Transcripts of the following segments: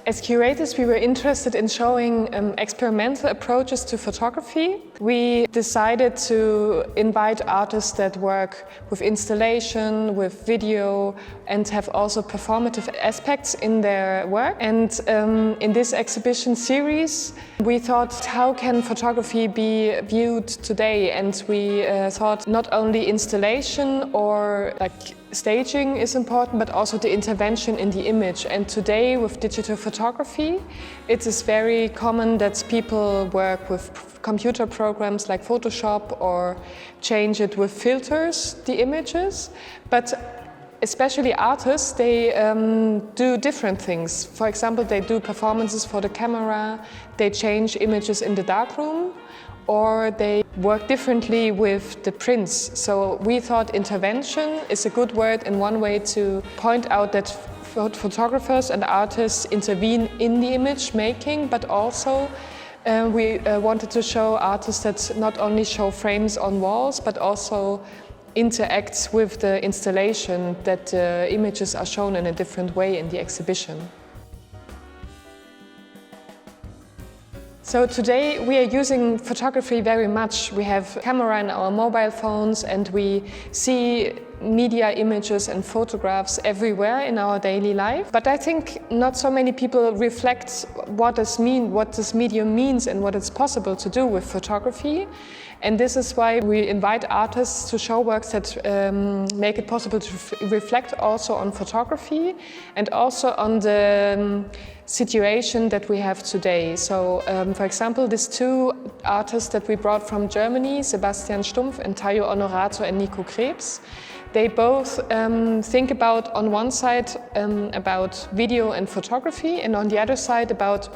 As curators, we were interested in showing experimental approaches to photography. We decided to invite artists that work with installation, with video, and have also performative aspects in their work. And in this exhibition series, we thought, how can photography be viewed today? And we thought not only installation or staging is important, but also the intervention in the image. And today, with digital photography, it is very common that people work with computer programs like Photoshop or change it with filters, the images. But especially artists, they do different things. For example, they do performances for the camera, they change images in the darkroom, or they work differently with the prints. So we thought intervention is a good word and one way to point out that photographers and artists intervene in the image making, but also we wanted to show artists that not only show frames on walls, but also interacts with the installation, that the images are shown in a different way in the exhibition. So today we are using photography very much. We have camera in our mobile phones and we see media images and photographs everywhere in our daily life. But I think not so many people reflect what this medium means and what it's possible to do with photography. And this is why we invite artists to show works that make it possible to reflect also on photography and also on the situation that we have today. So, for example, these two artists that we brought from Germany, Sebastian Stumpf and Tayo Onorato and Nico Krebs, they both think about, on one side, about video and photography, and on the other side, about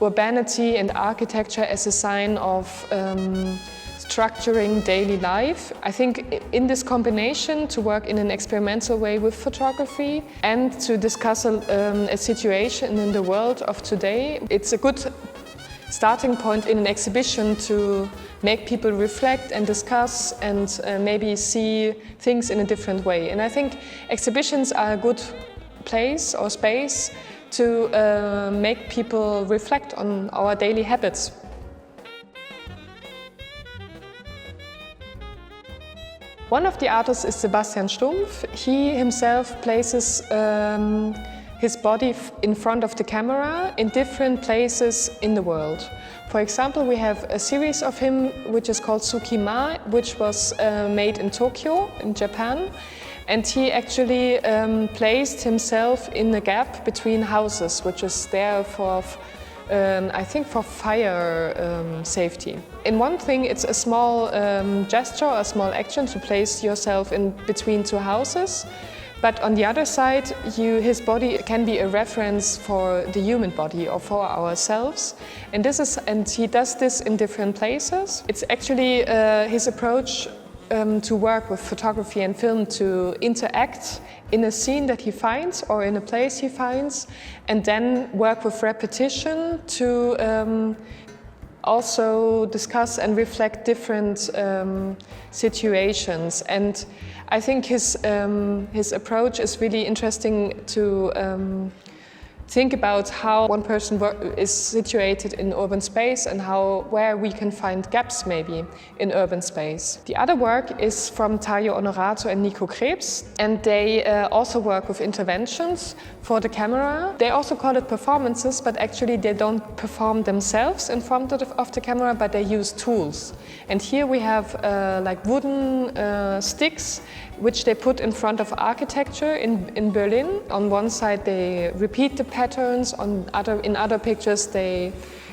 urbanity and architecture as a sign of structuring daily life. I think in this combination, to work in an experimental way with photography and to discuss a situation in the world of today, it's a good starting point in an exhibition to make people reflect and discuss and maybe see things in a different way. And I think exhibitions are a good place or space to make people reflect on our daily habits. One of the artists is Sebastian Stumpf. He himself places his body in front of the camera in different places in the world. For example, we have a series of him which is called Tsukima, which was made in Tokyo, in Japan. And he actually placed himself in the gap between houses, which is there for I think for fire safety. In one thing, it's a small gesture, a small action to place yourself in between two houses. But on the other side, his body can be a reference for the human body or for ourselves. And he does this in different places. It's actually his approach to work with photography and film, to interact in a scene that he finds or in a place he finds, and then work with repetition to also discuss and reflect different situations. And I think his approach is really interesting to think about how one person is situated in urban space and where we can find gaps maybe in urban space. The other work is from Tayo Onorato and Nico Krebs, and they also work with interventions for the camera. They also call it performances, but actually they don't perform themselves in front of the camera, but they use tools. And here we have like wooden sticks which they put in front of architecture in Berlin. On one side they repeat the patterns, in other pictures they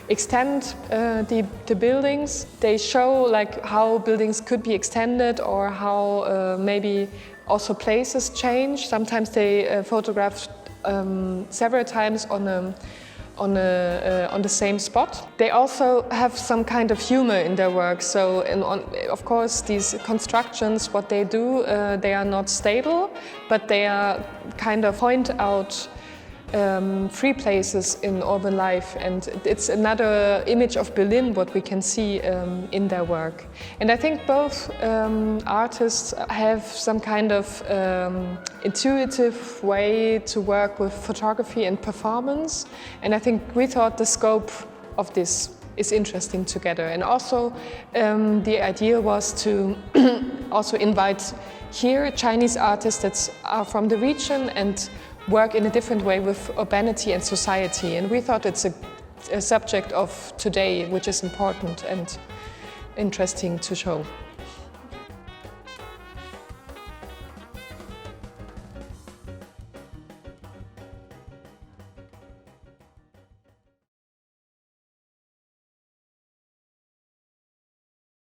extend the buildings. They show like how buildings could be extended or how maybe also places change. Sometimes they photograph several times on the same spot. They also have some kind of humor in their work. So, of course, these constructions, what they do, they are not stable, but they are kind of point out free places in urban life, and it's another image of Berlin what we can see in their work. And I think both artists have some kind of intuitive way to work with photography and performance, and I think we thought the scope of this is interesting together. And also the idea was to also invite here Chinese artists that are from the region and work in a different way with urbanity and society. And we thought it's a subject of today which is important and interesting to show.